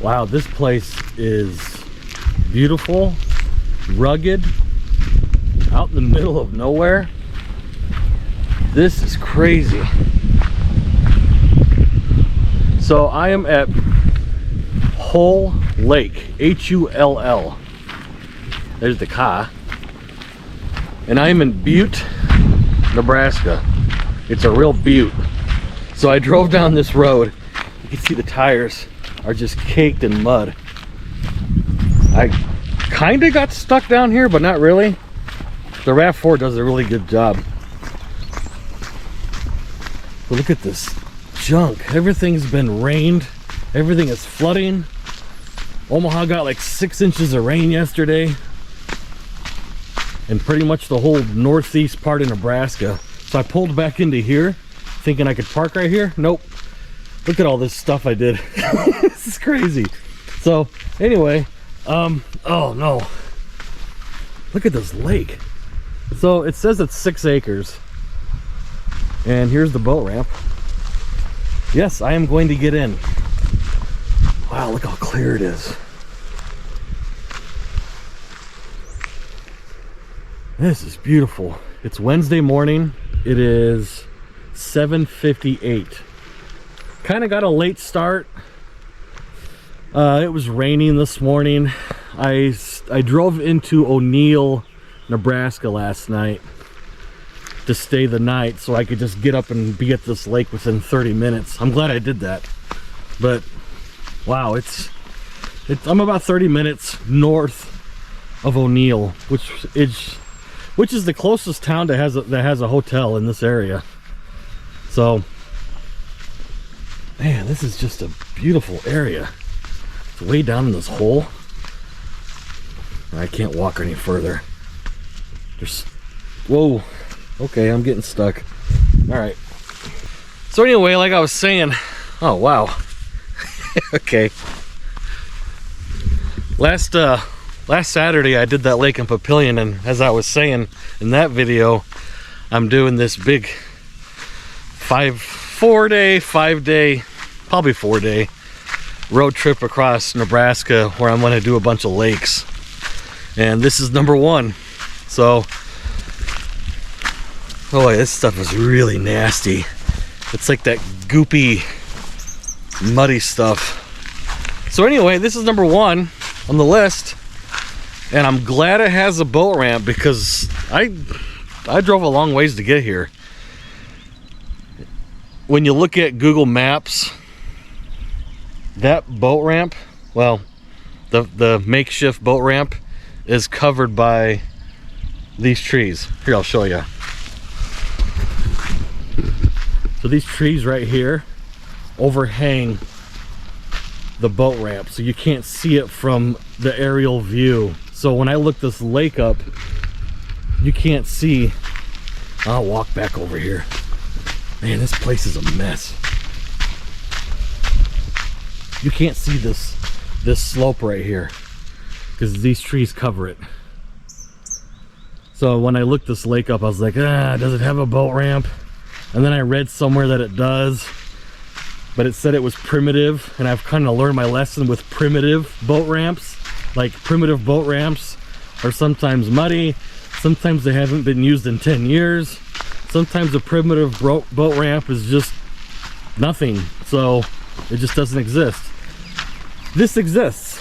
Wow, this place is beautiful, rugged, out in the middle of nowhere. This is crazy. So I am at Hull Lake, Hull. There's the car. And I am in Butte, Nebraska. It's a real butte. So I drove down this road. You can see the tires are just caked in mud. I kind of got stuck down here, but not really. The RAV4 does a really good job. But look at this junk. Everything's been rained. Everything is flooding. Omaha got like 6 inches of rain yesterday. And pretty much the whole northeast part of Nebraska. So I pulled back into here, thinking I could park right here. Nope. Look at all this stuff I did. This is crazy. So anyway, oh no. Look at this lake. So it says it's 6 acres. And here's the boat ramp. Yes, I am going to get in. Wow, look how clear it is. This is beautiful. It's Wednesday morning. It is 7:58. Kind of got a late start. It was raining this morning. I drove into O'Neill, Nebraska last night to stay the night so I could just get up and be at this lake within 30 minutes. I'm glad I did that. But wow, I'm about 30 minutes north of O'Neill, which is the closest town that has a hotel in this area. So man, this is just a beautiful area. It's way down in this hole. I can't walk any further. Whoa. Okay, I'm getting stuck. All right. So anyway, like I was saying, oh wow. Okay. Last Saturday I did that lake in Papillion, and as I was saying in that video, I'm doing this big 4-day, probably 4-day road trip across Nebraska where I'm going to do a bunch of lakes, and this is number 1. So boy, this stuff is really nasty. It's like that goopy, muddy stuff. So anyway, this is number 1 on the list, and I'm glad it has a boat ramp because I drove a long ways to get here. When you look at Google Maps, that boat ramp, well, the makeshift boat ramp is covered by these trees. Here, I'll show you. So these trees right here overhang the boat ramp, so you can't see it from the aerial view. So when I look this lake up, you can't see. I'll walk back over here. Man, this place is a mess. You can't see this slope right here because these trees cover it. So when I looked this lake up, I was like, does it have a boat ramp? And then I read somewhere that it does, but it said it was primitive, and I've kind of learned my lesson with primitive boat ramps. Like, primitive boat ramps are sometimes muddy, sometimes they haven't been used in 10 years, sometimes a primitive boat ramp is just nothing, so it just doesn't exist. This exists.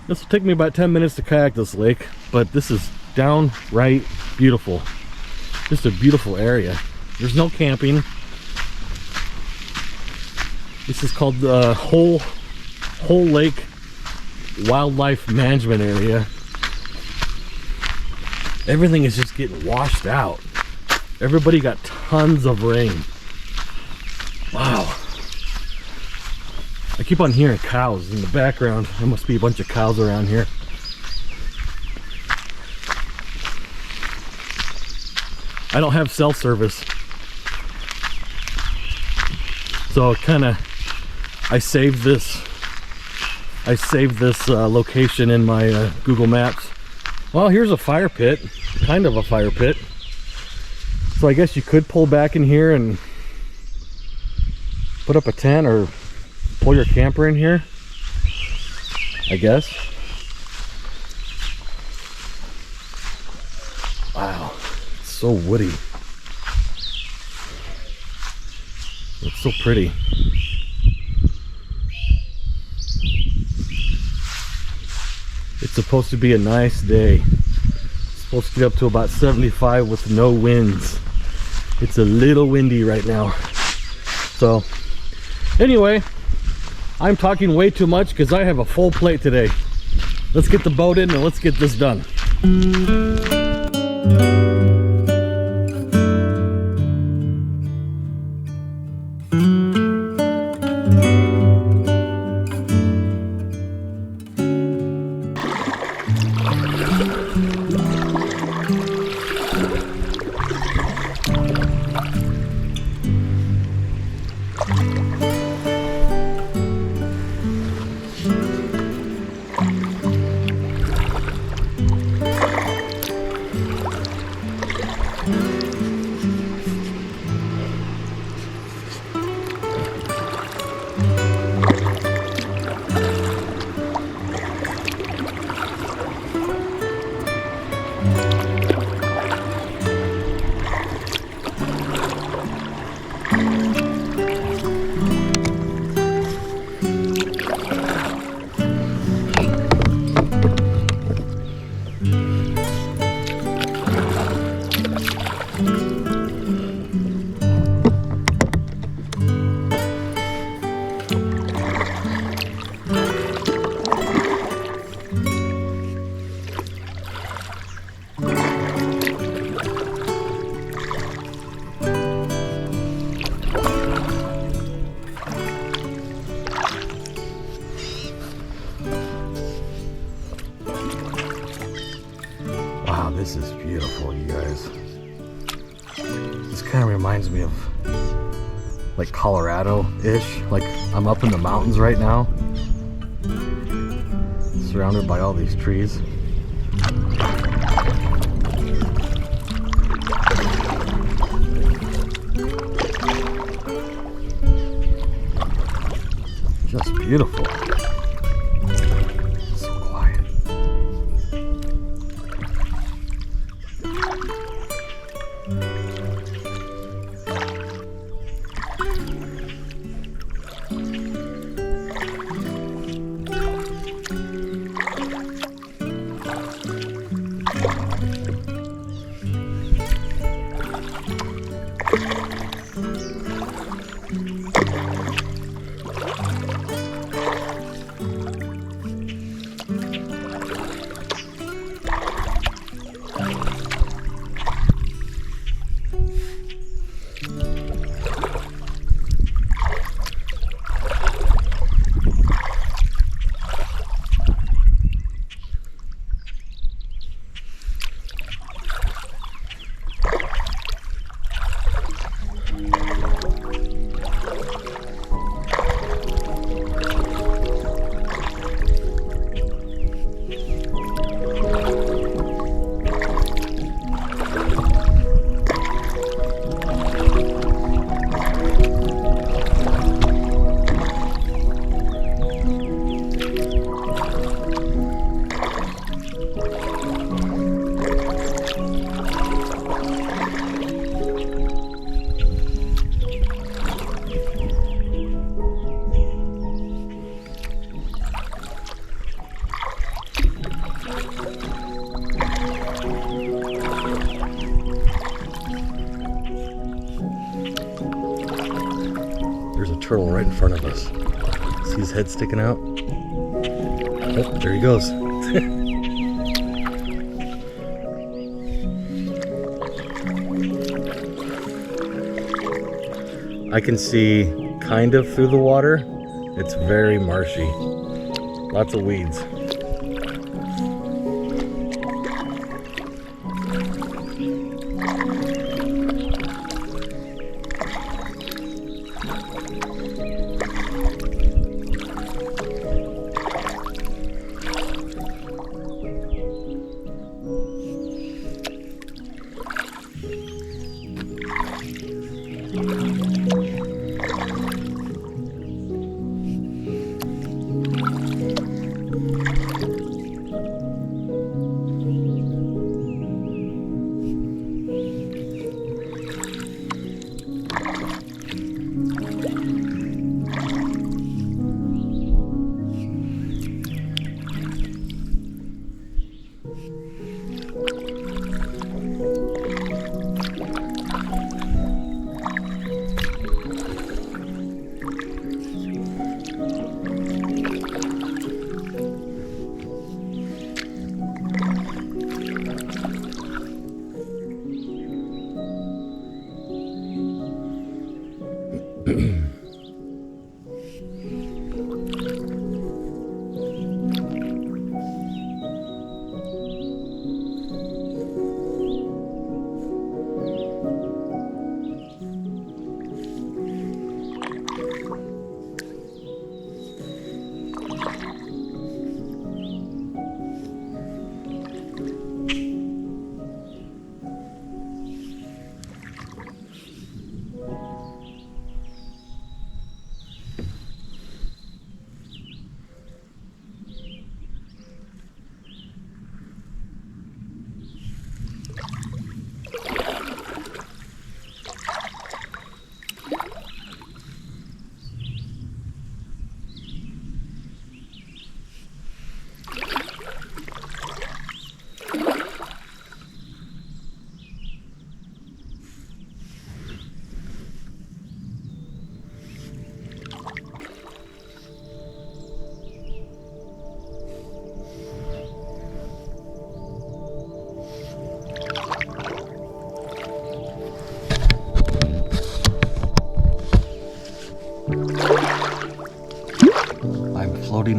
This will take me about 10 minutes to kayak this lake, but this is downright beautiful. Just a beautiful area. There's no camping. This is called the Hull Lake Wildlife Management Area. Everything is just getting washed out. Everybody got tons of rain. Wow. I keep on hearing cows in the background. There must be a bunch of cows around here. I don't have cell service, so I saved this location in my Google Maps. Well, here's a fire pit, kind of a fire pit. So I guess you could pull back in here and put up a tent or pull your camper in here, I guess. Wow, it's so woody. It's so pretty. It's supposed to be a nice day. It's supposed to get up to about 75 with no winds. It's a little windy right now. So anyway, I'm talking way too much because I have a full plate today. Let's get the boat in and let's get this done. This is beautiful, you guys. This kind of reminds me of like Colorado-ish. Like I'm up in the mountains right now, surrounded by all these trees. Just beautiful. Turtle right in front of us. See his head sticking out? Oh, there he goes. I can see kind of through the water. It's very marshy. Lots of weeds.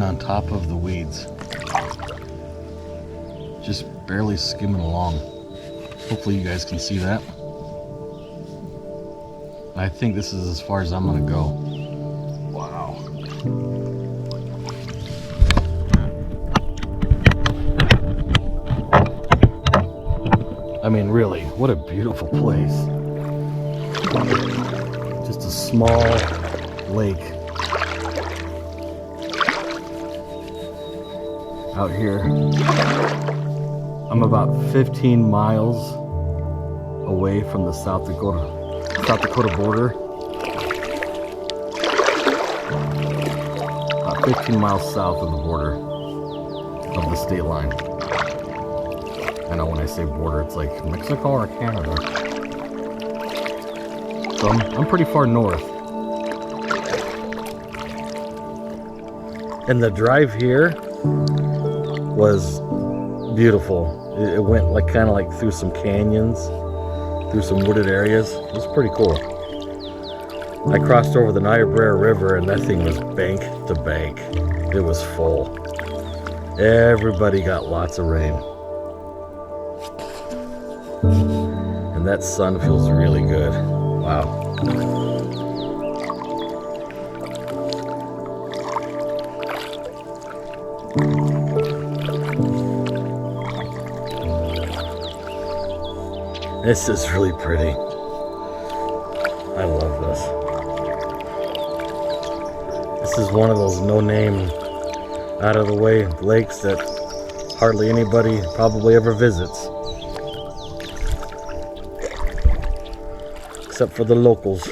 riding on top of the weeds. Just barely skimming along. Hopefully you guys can see that. I think this is as far as I'm gonna go. Wow. I mean, really, what a beautiful place. Just a small lake out here. I'm about 15 miles away from the South Dakota border. About 15 miles south of the border of the state line. I know when I say border, it's like Mexico or Canada. So I'm pretty far north. And the drive here was beautiful. It went like kind of like through some canyons, through some wooded areas. It was pretty cool. I crossed over the Niobrara River and that thing was bank to bank. It was full. Everybody got lots of rain. And that sun feels really good. Wow. This is really pretty. I love this. This is one of those no-name, out-of-the-way lakes that hardly anybody probably ever visits. Except for the locals.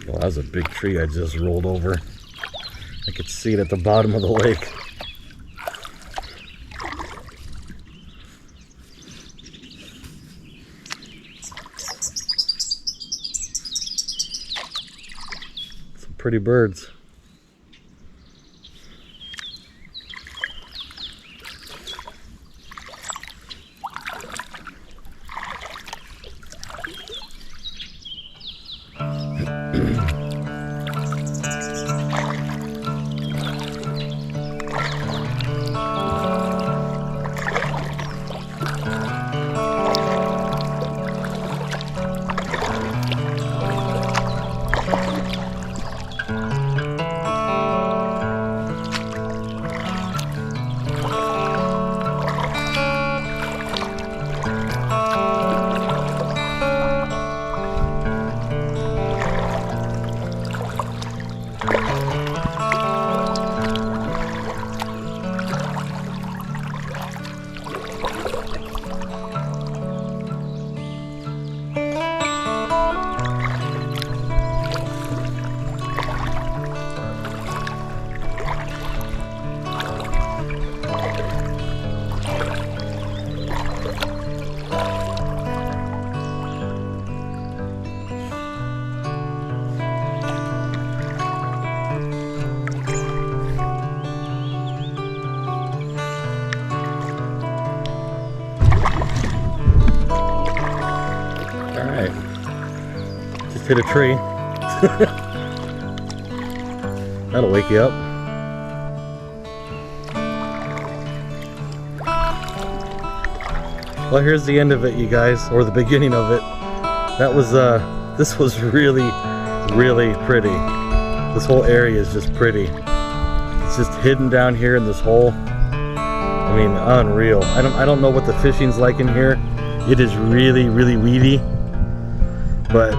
Well, that was a big tree I just rolled over. I could see it at the bottom of the lake. Some pretty birds. Hit a tree. That'll wake you up. Well, here's the end of it, you guys, or the beginning of it. That was this was really, really pretty. This whole area is just pretty. It's just hidden down here in this hole. I mean, unreal. I don't know what the fishing's like in here. It is really, really weedy. But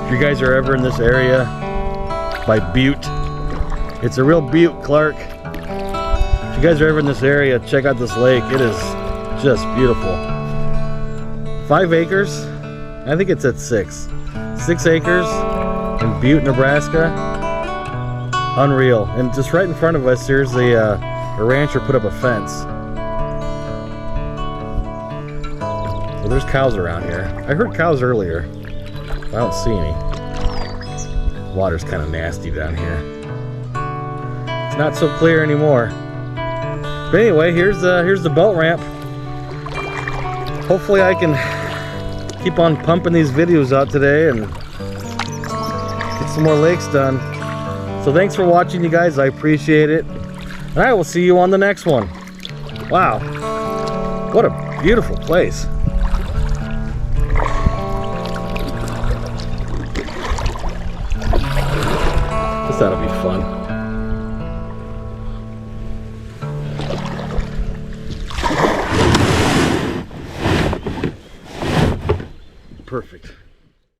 if you guys are ever in this area by Butte, it's a real Butte, Clark. If you guys are ever in this area, check out this lake. It is just beautiful. 5 acres. I think it's at 6. 6 acres in Butte, Nebraska. Unreal. And just right in front of us, there's a rancher put up a fence. So there's cows around here. I heard cows earlier. I don't see any. Water's kind of nasty down here. It's not so clear anymore. But anyway, here's the boat ramp. Hopefully I can keep on pumping these videos out today and get some more lakes done. So thanks for watching, you guys. I appreciate it. And I will see you on the next one. Wow. What a beautiful place. This ought to be fun. Perfect.